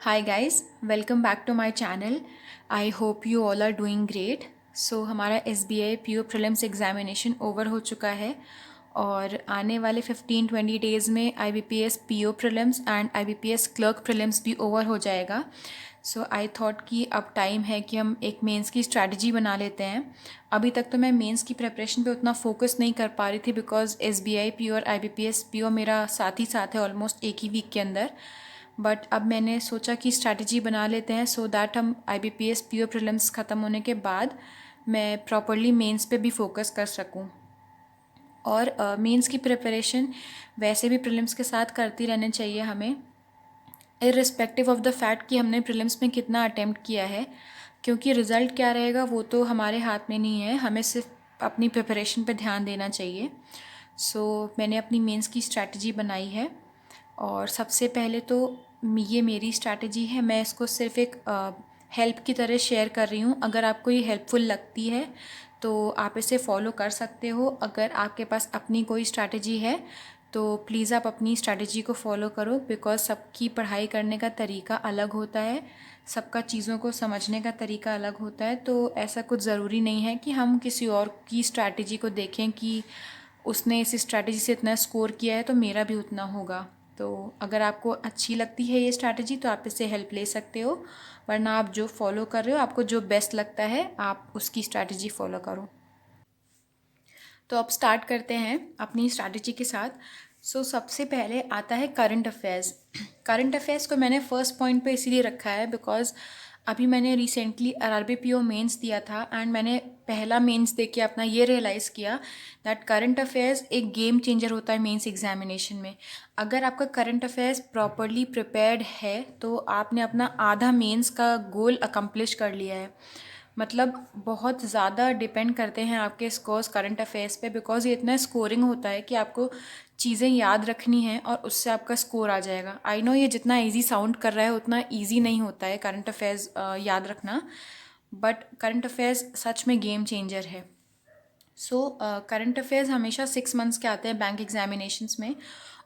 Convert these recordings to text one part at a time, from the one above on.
Hi guys, welcome back to my channel. I hope you all are doing great. So हमारा SBI PO prelims examination over हो चुका है और आने वाले 15-20 डेज़ में IBPS PO prelims and IBPS clerk prelims भी over हो जाएगा। सो आई थॉट कि अब टाइम है कि हम एक मेंस की स्ट्रैटेजी बना लेते हैं। अभी तक तो मैं मेंस की प्रिपरेशन पे उतना फोकस नहीं कर पा रही थी बिकॉज एसबीआई पीओ और आईबीपीएस पीओ मेरा साथ ही साथ है ऑलमोस्ट एक ही वीक के अंदर। बट अब मैंने सोचा कि स्ट्रैटेजी बना लेते हैं सो दैट हम आईबीपीएस पीओ प्रीलिम्स ख़त्म होने के बाद मैं प्रॉपरली मेंस पे भी फोकस कर सकूं। और मेंस की प्रिपरेशन वैसे भी प्रीलिम्स के साथ करती रहनी चाहिए हमें, इर्रिस्पेक्टिव ऑफ द फैक्ट कि हमने प्रीलिम्स में कितना अटेम्प्ट किया है, क्योंकि रिज़ल्ट क्या रहेगा वो तो हमारे हाथ में नहीं है। हमें सिर्फ अपनी प्रिपरेशन पे ध्यान देना चाहिए। मैंने अपनी मेंस की स्ट्रैटेजी बनाई है और सबसे पहले तो ये मेरी स्ट्रैटेजी है। मैं इसको सिर्फ एक हेल्प की तरह शेयर कर रही हूँ। अगर आपको ये हेल्पफुल लगती है तो आप इसे फॉलो कर सकते हो। अगर आपके पास अपनी कोई स्ट्रैटेजी है तो प्लीज़ आप अपनी स्ट्रैटेजी को फॉलो करो, बिकॉज़ सबकी पढ़ाई करने का तरीका अलग होता है, सबका चीज़ों को समझने का तरीका अलग होता है। तो ऐसा कुछ ज़रूरी नहीं है कि हम किसी और की स्ट्रैटेजी को देखें कि उसने इस स्ट्रैटेजी से इतना स्कोर किया है तो मेरा भी उतना होगा। तो अगर आपको अच्छी लगती है ये स्ट्रैटेजी तो आप इससे हेल्प ले सकते हो, वरना आप जो फॉलो कर रहे हो, आपको जो बेस्ट लगता है आप उसकी स्ट्रैटेजी फॉलो करो। तो अब स्टार्ट करते हैं अपनी स्ट्रैटेजी के साथ। सबसे पहले आता है करंट अफेयर्स। करंट अफेयर्स को मैंने फर्स्ट पॉइंट पे इसीलिए रखा है बिकॉज अभी मैंने रिसेंटली आरआरबी पीओ मेंस दिया था एंड मैंने पहला मेंस दे के अपना ये रियलाइज़ किया दैट करंट अफेयर्स एक गेम चेंजर होता है मेंस एग्जामिनेशन में। अगर आपका करंट अफेयर्स प्रॉपरली प्रिपेयर्ड है तो आपने अपना आधा मेंस का गोल अकम्प्लिश कर लिया है। मतलब बहुत ज़्यादा डिपेंड करते हैं आपके स्कोर्स करंट अफेयर्स पे, बिकॉज ये इतना स्कोरिंग होता है कि आपको चीज़ें याद रखनी है और उससे आपका स्कोर आ जाएगा। आई नो ये जितना इजी साउंड कर रहा है उतना इजी नहीं होता है करंट अफेयर्स याद रखना, बट करंट अफेयर्स सच में गेम चेंजर है। करंट अफेयर्स हमेशा 6 मंथ्स के आते हैं बैंक एग्जामिनेशंस में।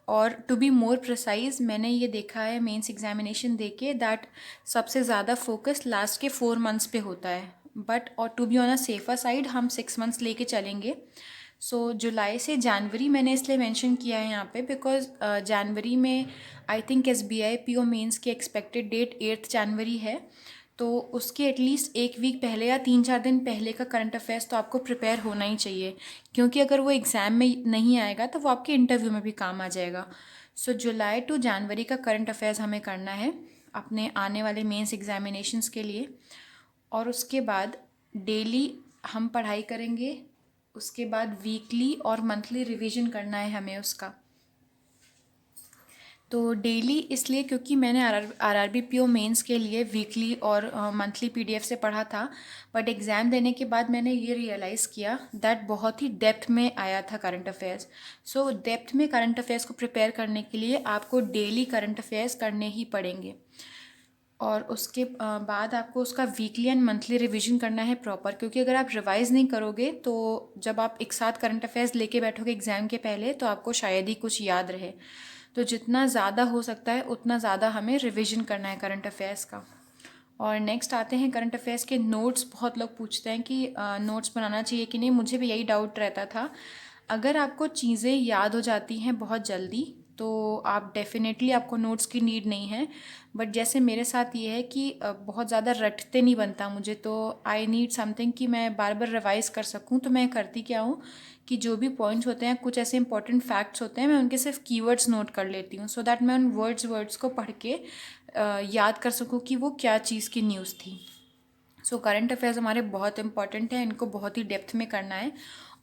और टू बी मोर प्रिसाइज मैंने ये देखा है मेंस एग्जामिनेशन दे के दैट सबसे ज़्यादा फोकस लास्ट के 4 मंथ्स पे होता है। बट और to be on a safer side हम 6 मंथ्स लेके चलेंगे। जुलाई से जनवरी मैंने इसलिए मेंशन किया है यहाँ पे बिकॉज जनवरी में I think SBI PO mains की एक्सपेक्टेड डेट 8 जनवरी है। तो उसके एटलीस्ट एक वीक पहले या 3-4 दिन पहले का करंट अफेयर्स तो आपको प्रिपेयर होना ही चाहिए, क्योंकि अगर वो एग्ज़ाम में नहीं आएगा तो वो आपके इंटरव्यू में भी काम आ जाएगा। जुलाई टू जनवरी का करंट अफेयर्स हमें करना है अपने आने वाले मेंस एग्जामिनेशंस के लिए। और उसके बाद डेली हम पढ़ाई करेंगे। उसके बाद वीकली और मंथली रिवीजन करना है हमें उसका। तो डेली इसलिए क्योंकि मैंने आरआरबी पीओ मेंस के लिए वीकली और मंथली पीडीएफ से पढ़ा था। बट एग्ज़ाम देने के बाद मैंने ये रियलाइज़ किया दैट बहुत ही डेप्थ में आया था करंट अफेयर्स। डेप्थ में करंट अफेयर्स को प्रिपेयर करने के लिए आपको डेली करंट अफेयर्स करने ही पड़ेंगे। और उसके बाद आपको उसका वीकली एंड मंथली रिवीजन करना है प्रॉपर, क्योंकि अगर आप रिवाइज़ नहीं करोगे तो जब आप एक साथ करंट अफेयर्स लेके बैठोगे एग्ज़ाम के पहले तो आपको शायद ही कुछ याद रहे। तो जितना ज़्यादा हो सकता है उतना ज़्यादा हमें रिवीजन करना है करंट अफेयर्स का। और नेक्स्ट आते हैं करंट अफेयर्स के नोट्स। बहुत लोग पूछते हैं कि नोट्स बनाना चाहिए कि नहीं, मुझे भी यही डाउट रहता था। अगर आपको चीज़ें याद हो जाती हैं बहुत जल्दी तो आप डेफिनेटली आपको नोट्स की नीड नहीं है। बट जैसे मेरे साथ ये है कि बहुत ज़्यादा रटते नहीं बनता मुझे, तो आई नीड समथिंग कि मैं बार बार रिवाइज़ कर सकूँ। तो मैं करती क्या हूँ कि जो भी पॉइंट्स होते हैं, कुछ ऐसे इंपॉर्टेंट फैक्ट्स होते हैं, मैं उनके सिर्फ कीवर्ड्स नोट कर लेती हूँ सो दैट मैं उन वर्ड्स को पढ़ के याद कर सकूँ कि वो क्या चीज़ की न्यूज़ थी। करंट अफेयर्स हमारे बहुत इंपॉर्टेंट है, इनको बहुत ही डेप्थ में करना है।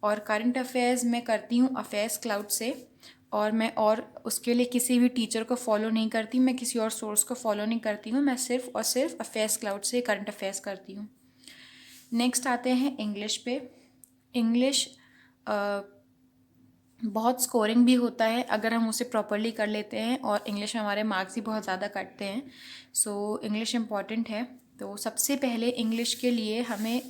और करंट अफेयर्स मैं करती हूँ अफेयर्स क्लाउड से। और उसके लिए किसी भी टीचर को फॉलो नहीं करती, मैं किसी और सोर्स को फॉलो नहीं करती हूँ, मैं सिर्फ और सिर्फ अफेयर्स क्लाउड से करंट अफेयर्स करती हूँ। नेक्स्ट आते हैं इंग्लिश पे। इंग्लिश बहुत स्कोरिंग भी होता है अगर हम उसे प्रॉपरली कर लेते हैं, और इंग्लिश में हमारे मार्क्स भी बहुत ज़्यादा कटते हैं। इंग्लिश इम्पॉर्टेंट है। तो सबसे पहले इंग्लिश के लिए हमें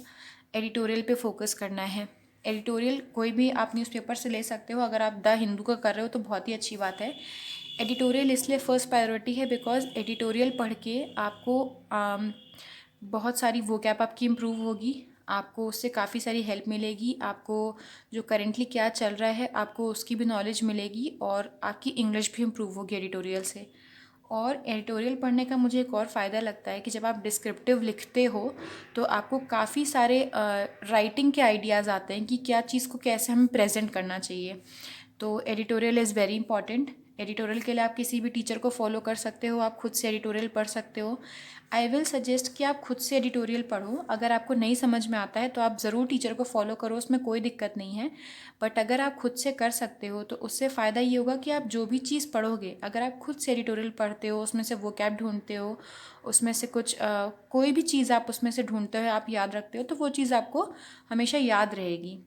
एडिटोरियल पे फोकस करना है। एडिटोरियल कोई भी आप न्यूज़पेपर से ले सकते हो। अगर आप द हिंदू का कर रहे हो तो बहुत ही अच्छी बात है। एडिटोरियल इसलिए फ़र्स्ट प्रायोरिटी है बिकॉज़ एडिटोरियल पढ़ के आपको बहुत सारी वोकैब आपकी इम्प्रूव होगी, आपको उससे काफ़ी सारी हेल्प मिलेगी, आपको जो करेंटली क्या चल रहा है आपको उसकी भी नॉलेज मिलेगी और आपकी इंग्लिश भी इम्प्रूव होगी एडिटोरियल से। और एडिटोरियल पढ़ने का मुझे एक और फ़ायदा लगता है कि जब आप डिस्क्रिप्टिव लिखते हो तो आपको काफ़ी सारे राइटिंग के आइडियाज़ आते हैं कि क्या चीज़ को कैसे हमें प्रेजेंट करना चाहिए। तो editorial is very important. Editorial के लिए आप किसी भी टीचर को फॉलो कर सकते हो, आप खुद से एडिटोरियल पढ़ सकते हो। आई विल सजेस्ट कि आप खुद से एडिटोरियल पढ़ो। अगर आपको नहीं समझ में आता है तो आप ज़रूर टीचर को फॉलो करो, उसमें कोई दिक्कत नहीं है। बट अगर आप खुद से कर सकते हो तो उससे फ़ायदा ये होगा कि आप जो भी चीज़ पढ़ोगे, अगर आप खुद से एडिटोरियल पढ़ते हो, उसमें से वोकैब ढूंढते हो, उसमें से कुछ कोई भी चीज़ आप उसमें से ढूंढते हो, आप याद रखते हो, तो वो चीज़ आपको हमेशा याद रहेगी।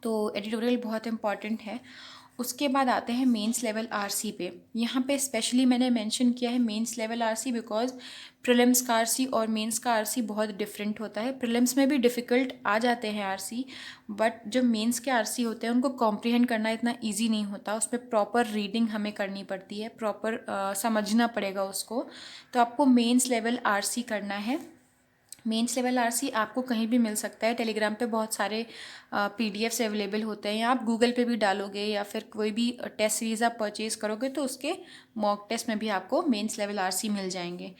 तो एडिटोरियल बहुत इंपॉर्टेंट है। उसके बाद आते हैं मेंस लेवल आरसी पे। यहाँ पे स्पेशली मैंने मेंशन किया है mains level RC because prelims का आरसी और मेंस का आरसी बहुत डिफरेंट होता है। प्रीलिम्स में भी डिफ़िकल्ट आ जाते हैं आरसी, बट जो मेंस के आरसी होते हैं उनको कॉम्प्रिहेंड करना इतना ईजी नहीं होता। उस पर प्रॉपर रीडिंग हमें करनी पड़ती है, प्रॉपर समझना पड़ेगा उसको। तो आपको मेंस लेवल आरसी करना है। मेंस लेवल आरसी आपको कहीं भी मिल सकता है, टेलीग्राम पे बहुत सारे पीडीएफ्स अवेलेबल होते हैं, या आप गूगल पे भी डालोगे या फिर कोई भी टेस्ट सीरीज़ आप परचेज़ करोगे तो उसके मॉक टेस्ट में भी आपको मेंस लेवल आरसी मिल जाएंगे।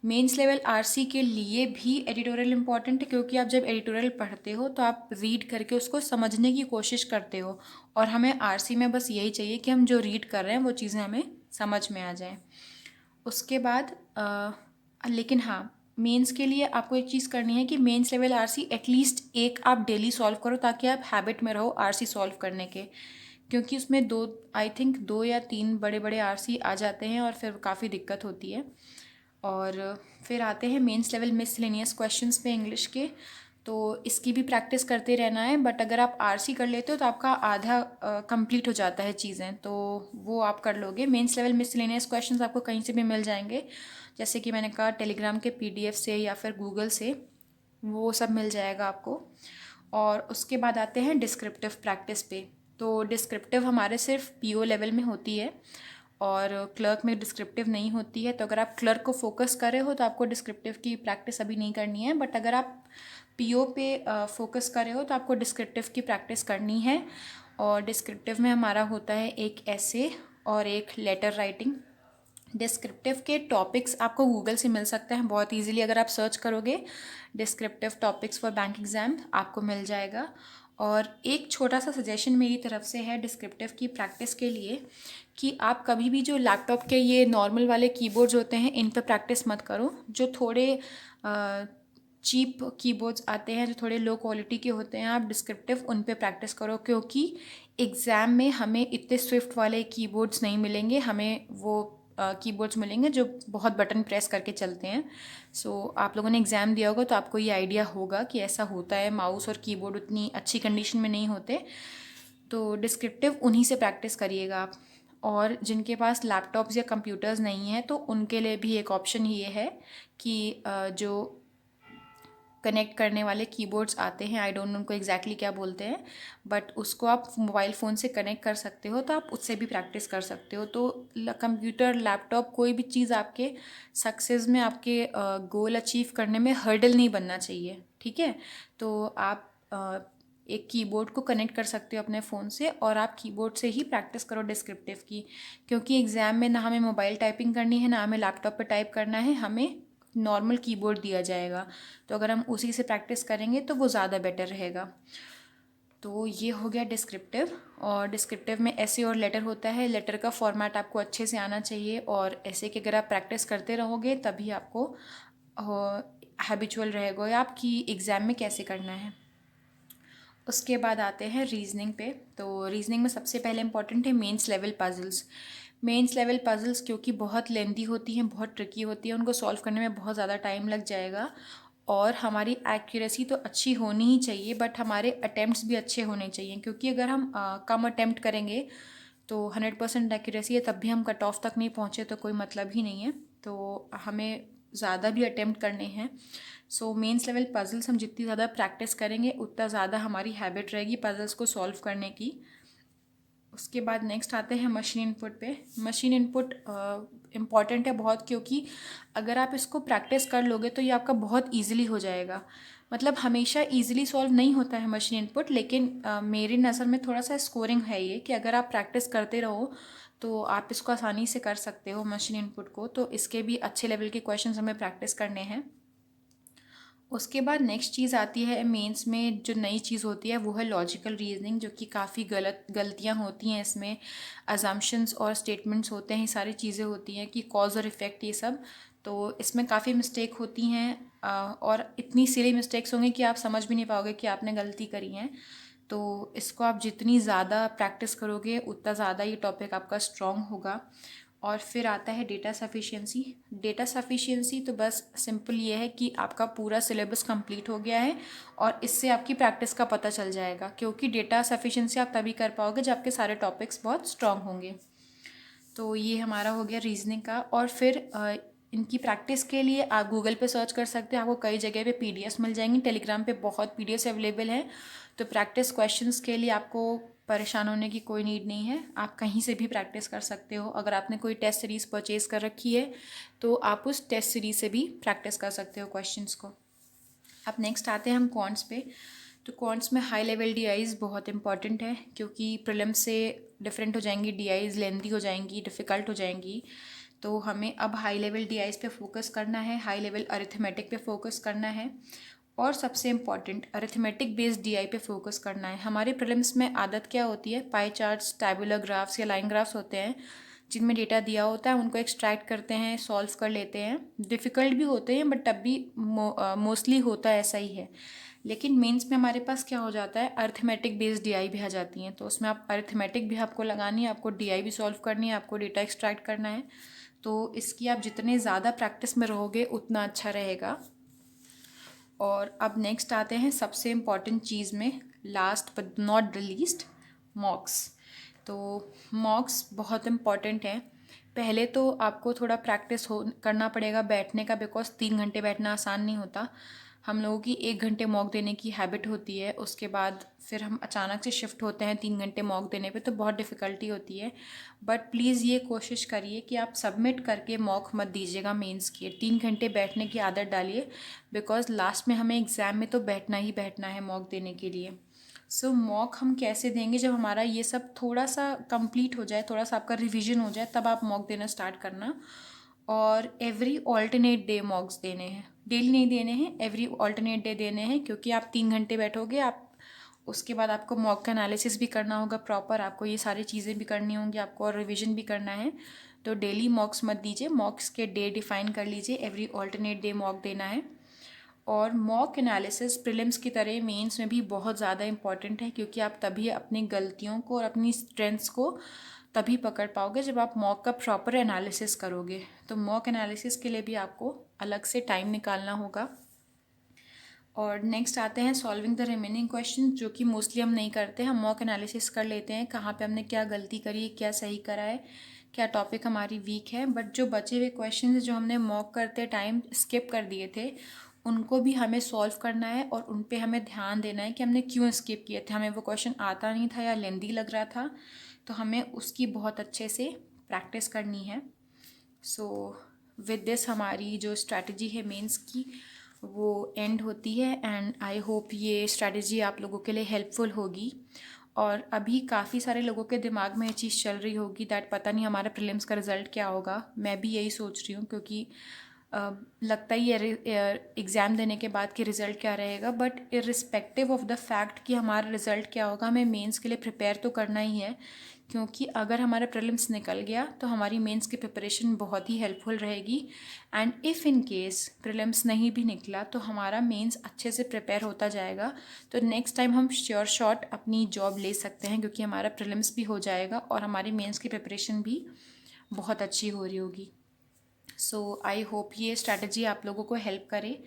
मेंस लेवल आरसी के लिए भी एडिटोरियल इंपॉर्टेंट है, क्योंकि आप जब एडिटोरियल पढ़ते हो तो आप रीड करके उसको समझने की कोशिश करते हो, और हमें आरसी में बस यही चाहिए कि हम जो रीड कर रहे हैं वो चीज़ें हमें समझ में आ जाएँ। उसके बाद लेकिन हाँ, मेंस के लिए आपको एक चीज़ करनी है कि मेंस लेवल आरसी एटलीस्ट एक आप डेली सॉल्व करो, ताकि आप हैबिट में रहो आरसी सॉल्व करने के। क्योंकि उसमें दो, आई थिंक 2 या 3 बड़े बड़े आरसी आ जाते हैं और फिर काफ़ी दिक्कत होती है। और फिर आते हैं मेंस लेवल मिसलेनियस क्वेश्चंस पे इंग्लिश के। तो इसकी भी प्रैक्टिस करते रहना है, बट अगर आप आरसी कर लेते हो तो आपका आधा कंप्लीट हो जाता है चीज़ें, तो वो आप कर लोगे। मेंस लेवल मिसलेनियस क्वेश्चंस आपको कहीं से भी मिल जाएंगे, जैसे कि मैंने कहा टेलीग्राम के पीडीएफ से या फिर गूगल से, वो सब मिल जाएगा आपको। और उसके बाद आते हैं डिस्क्रिप्टिव प्रैक्टिस पे। तो डिस्क्रिप्टिव हमारे सिर्फ पीओ लेवल में होती है और क्लर्क में डिस्क्रिप्टिव नहीं होती है। तो अगर आप क्लर्क को फोकस कर रहे हो तो आपको डिस्क्रिप्टिव की प्रैक्टिस अभी नहीं करनी है, बट अगर आप पीओ पे फोकस कर रहे हो तो आपको डिस्क्रिप्टिव की प्रैक्टिस करनी है। और डिस्क्रिप्टिव में हमारा होता है एक ऐसे और एक लेटर राइटिंग। डिस्क्रिप्टिव के टॉपिक्स आपको गूगल से मिल सकते हैं बहुत इजीली। अगर आप सर्च करोगे descriptive topics for bank exam आपको मिल जाएगा। और एक छोटा सा सजेशन मेरी तरफ से है डिस्क्रिप्टिव की प्रैक्टिस के लिए, कि आप कभी भी जो लैपटॉप के ये नॉर्मल वाले कीबोर्ड्स होते हैं इन पर प्रैक्टिस मत करो। जो थोड़े चीप कीबोर्ड्स आते हैं, जो थोड़े लो क्वालिटी के होते हैं, आप डिस्क्रिप्टिव उन पे प्रैक्टिस करो, क्योंकि एग्ज़ाम में हमें इतने स्विफ्ट वाले कीबोर्ड्स नहीं मिलेंगे। हमें वो कीबोर्ड्स मिलेंगे जो बहुत बटन प्रेस करके चलते हैं। सो आप लोगों ने एग्ज़ाम दिया होगा तो आपको ये आइडिया होगा कि ऐसा होता है, माउस और कीबोर्ड उतनी अच्छी कंडीशन में नहीं होते। तो डिस्क्रिप्टिव उन्हीं से प्रैक्टिस करिएगा आप। और जिनके पास लैपटॉप्स या कंप्यूटर्स नहीं हैं तो उनके लिए भी एक ऑप्शन ये है कि जो कनेक्ट करने वाले कीबोर्ड्स आते हैं, आई डोंट नो उनको एग्जैक्टली क्या बोलते हैं, बट उसको आप मोबाइल फ़ोन से कनेक्ट कर सकते हो, तो आप उससे भी प्रैक्टिस कर सकते हो। तो कंप्यूटर, लैपटॉप, कोई भी चीज़ आपके सक्सेस में, आपके गोल अचीव करने में हर्डल नहीं बनना चाहिए, ठीक है। तो आप एक कीबोर्ड को कनेक्ट कर सकते हो अपने फ़ोन से, और आप कीबोर्ड से ही प्रैक्टिस करो डिस्क्रिप्टिव की, क्योंकि एग्ज़ाम में ना हमें मोबाइल टाइपिंग करनी है, ना हमें लैपटॉप पे टाइप करना है, हमें नॉर्मल कीबोर्ड दिया जाएगा। तो अगर हम उसी से प्रैक्टिस करेंगे तो वो ज़्यादा बेटर रहेगा। तो ये हो गया डिस्क्रिप्टिव। और डिस्क्रिप्टिव में ऐसे और लेटर होता है। लेटर का फॉर्मेट आपको अच्छे से आना चाहिए, और ऐसे कि अगर आप प्रैक्टिस करते रहोगे तभी आपको हैबिचुअल रहेगा या आपकी एग्ज़ाम में कैसे करना है। उसके बाद आते हैं रीजनिंग पे। तो रीजनिंग में सबसे पहले इंपॉर्टेंट है mains level puzzles. Mains level puzzles क्योंकि बहुत लेंदी होती हैं, बहुत ट्रिकी होती है, उनको सॉल्व करने में बहुत ज़्यादा टाइम लग जाएगा। और हमारी एक्यूरेसी तो अच्छी होनी ही चाहिए, बट हमारे अटैम्प्ट्स भी अच्छे होने चाहिए, क्योंकि अगर हम कम अटैम्प्ट करेंगे तो 100% एक्यूरेसी है तब भी हम कट ऑफ तक नहीं पहुँचे तो कोई मतलब ही नहीं है। तो हमें ज़्यादा भी अटैम्प्ट करने हैं। सो मेंस लेवल पजल्स हम जितनी ज़्यादा प्रैक्टिस करेंगे उतना ज़्यादा हमारी हैबिट रहेगी पजल्स को सॉल्व करने की। उसके बाद नेक्स्ट आते हैं मशीन इनपुट पे। मशीन इनपुट इम्पॉर्टेंट है बहुत, क्योंकि अगर आप इसको प्रैक्टिस कर लोगे तो ये आपका बहुत ईजिली हो जाएगा। मतलब हमेशा ईजिली सॉल्व नहीं होता है मशीन इनपुट, लेकिन मेरी नज़र में थोड़ा सा स्कोरिंग है ये, कि अगर आप प्रैक्टिस करते रहो तो आप इसको आसानी से कर सकते हो मशीन इनपुट को। तो इसके भी अच्छे लेवल के क्वेश्चंस हमें प्रैक्टिस करने हैं। उसके बाद नेक्स्ट चीज़ आती है मेंस में, जो नई चीज़ होती है वो है लॉजिकल रीजनिंग, जो कि काफ़ी गलतियाँ होती हैं इसमें। अजम्पशंस और स्टेटमेंट्स होते हैं, ये सारी चीज़ें होती हैं कि कॉज और इफ़ेक्ट, ये सब। तो इसमें काफ़ी मिस्टेक होती हैं और इतनी सिली मिस्टेक्स होंगी कि आप समझ भी नहीं पाओगे कि आपने गलती करी है। तो इसको आप जितनी ज़्यादा प्रैक्टिस करोगे उतना ज़्यादा ये टॉपिक आपका स्ट्रॉन्ग होगा। और फिर आता है डेटा सफिशिएंसी। डेटा सफिशिएंसी तो बस सिंपल ये है कि आपका पूरा सिलेबस कंप्लीट हो गया है, और इससे आपकी प्रैक्टिस का पता चल जाएगा, क्योंकि डेटा सफिशिएंसी आप तभी कर पाओगे जब आपके सारे टॉपिक्स बहुत स्ट्रॉन्ग होंगे। तो ये हमारा हो गया रीजनिंग का। और फिर इनकी प्रैक्टिस के लिए आप गूगल पे सर्च कर सकते हैं, आपको कई जगह पे पीडीएफ्स मिल जाएंगी, टेलीग्राम पे बहुत पीडीएफ्स अवेलेबल हैं। तो प्रैक्टिस क्वेश्चंस के लिए आपको परेशान होने की कोई नीड नहीं है, आप कहीं से भी प्रैक्टिस कर सकते हो। अगर आपने कोई टेस्ट सीरीज़ परचेज़ कर रखी है तो आप उस टेस्ट सीरीज़ से भी प्रैक्टिस कर सकते हो क्वेश्चंस को। अब नेक्स्ट आते हैं हम कॉन्ट्स पे। तो कॉन्ट्स में हाई लेवल डीआईज बहुत इंपॉर्टेंट है, क्योंकि प्रीलिम्स से डिफरेंट हो जाएंगी डीआईज, लेंथी हो जाएंगी, डिफ़िकल्ट हो जाएंगी। तो हमें अब हाई लेवल डीआईज पे फोकस करना है, हाई लेवल अरिथमेटिक पे फोकस करना है, और सबसे इम्पॉर्टेंट अरिथमेटिक बेस्ड डीआई पे फोकस करना है। हमारे प्रीलिम्स में आदत क्या होती है, पाई चार्ट्स, टैबुलर ग्राफ्स या लाइन ग्राफ्स होते हैं जिनमें डेटा दिया होता है, उनको एक्सट्रैक्ट करते हैं, सॉल्व कर लेते हैं। डिफ़िकल्ट भी होते हैं बट तब भी मोस्टली होता है ऐसा ही है। लेकिन मेंस में हमारे पास क्या हो जाता है, अरिथमेटिक बेस्ड डीआई भी आ जाती हैं। तो उसमें आप अरिथमेटिक भी आपको लगानी है, आपको डीआई भी सॉल्व करनी है, आपको डेटा एक्सट्रैक्ट करना है। तो इसकी आप जितने ज़्यादा प्रैक्टिस में रहोगे उतना अच्छा रहेगा। और अब नेक्स्ट आते हैं सबसे इम्पॉर्टेंट चीज़ में, last but not the least, मॉक्स। तो मॉक्स बहुत इम्पॉर्टेंट है। पहले तो आपको थोड़ा प्रैक्टिस हो करना पड़ेगा बैठने का, बिकॉज 3 घंटे बैठना आसान नहीं होता। हम लोगों की 1 घंटे मॉक देने की हैबिट होती है, उसके बाद फिर हम अचानक से शिफ्ट होते हैं 3 घंटे मॉक देने पे, तो बहुत डिफ़िकल्टी होती है। बट प्लीज़ ये कोशिश करिए कि आप सबमिट करके मॉक मत दीजिएगा मेंस की, 3 घंटे बैठने की आदत डालिए, बिकॉज लास्ट में हमें एग्ज़ाम में तो बैठना ही बैठना है मॉक देने के लिए। सो मॉक हम कैसे देंगे, जब हमारा ये सब थोड़ा सा कंप्लीट हो जाए, थोड़ा सा आपका रिवीजन हो जाए, तब आप मॉक देना स्टार्ट करना। और एवरी ऑल्टरनेट डे मॉक्स देने हैं, डेली नहीं देने हैं, एवरी ऑल्टरनेट डे देने हैं, क्योंकि आप 3 घंटे बैठोगे, आप उसके बाद आपको मॉक का एनालिसिस भी करना होगा प्रॉपर, आपको ये सारी चीज़ें भी करनी होंगी आपको, और रिवीजन भी करना है। तो डेली मॉक्स मत दीजिए, मॉक्स के डे डिफाइन कर लीजिए, एवरी ऑल्टरनेट डे मॉक देना है। और मॉक एनालिसिस प्रीलिम्स की तरह मेंस में भी बहुत ज़्यादा इंपॉर्टेंट है, क्योंकि आप तभी अपनी गलतियों को और अपनी स्ट्रेंथ्स को तभी पकड़ पाओगे जब आप मॉक का प्रॉपर एनालिसिस करोगे। तो मॉक एनालिसिस के लिए भी आपको अलग से टाइम निकालना होगा। और नेक्स्ट आते हैं सॉल्विंग द रिमेनिंग क्वेश्चन, जो कि मोस्टली हम नहीं करते। हम मॉक एनालिसिस कर लेते हैं कहाँ पे हमने क्या गलती करी, क्या सही करा है, क्या टॉपिक हमारी वीक है। बट जो बचे हुए क्वेश्चन जो हमने मॉक करते टाइम स्किप कर दिए थे, उनको भी हमें सॉल्व करना है, और उन पे हमें ध्यान देना है कि हमने क्यों स्किप किए थे। हमें वो क्वेश्चन आता नहीं था या लेंदी लग रहा था, तो हमें उसकी बहुत अच्छे से प्रैक्टिस करनी है। सो विद दिस हमारी जो स्ट्रैटेजी है मेंस की वो एंड होती है, एंड आई होप ये स्ट्रैटेजी आप लोगों के लिए हेल्पफुल होगी। और अभी काफ़ी सारे लोगों के दिमाग में ये चीज़ चल रही होगी दैट पता नहीं हमारा प्रीलिम्स का रिज़ल्ट क्या होगा। मैं भी यही सोच रही हूँ, क्योंकि लगता ही है एग्ज़ाम देने के बाद कि रिज़ल्ट क्या रहेगा। But irrespective of the fact कि हमारा रिज़ल्ट क्या होगा, हमें मेंस के लिए प्रिपेयर तो करना ही है, क्योंकि अगर हमारा प्रीलिम्स निकल गया तो हमारी मेंस की प्रिपरेशन बहुत ही हेल्पफुल रहेगी। And if in case prelims नहीं भी निकला तो हमारा मेंस अच्छे से प्रिपेयर होता जाएगा, तो नेक्स्ट टाइम हम श्योर शॉट अपनी जॉब ले सकते हैं, क्योंकि हमारा प्रीलिम्स भी हो जाएगा और हमारी मेंस की प्रिपरेशन भी बहुत अच्छी हो रही होगी। सो आई होप ये स्ट्रैटेजी आप लोगों को हेल्प करे।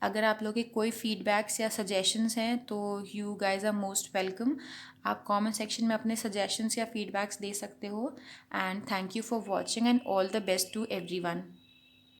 अगर आप लोगों के कोई फीडबैक्स या सजेशंस हैं तो you guys are most welcome. आप कमेंट सेक्शन में अपने सजेशंस या फीडबैक्स दे सकते हो। And thank you for watching, and all the best to everyone.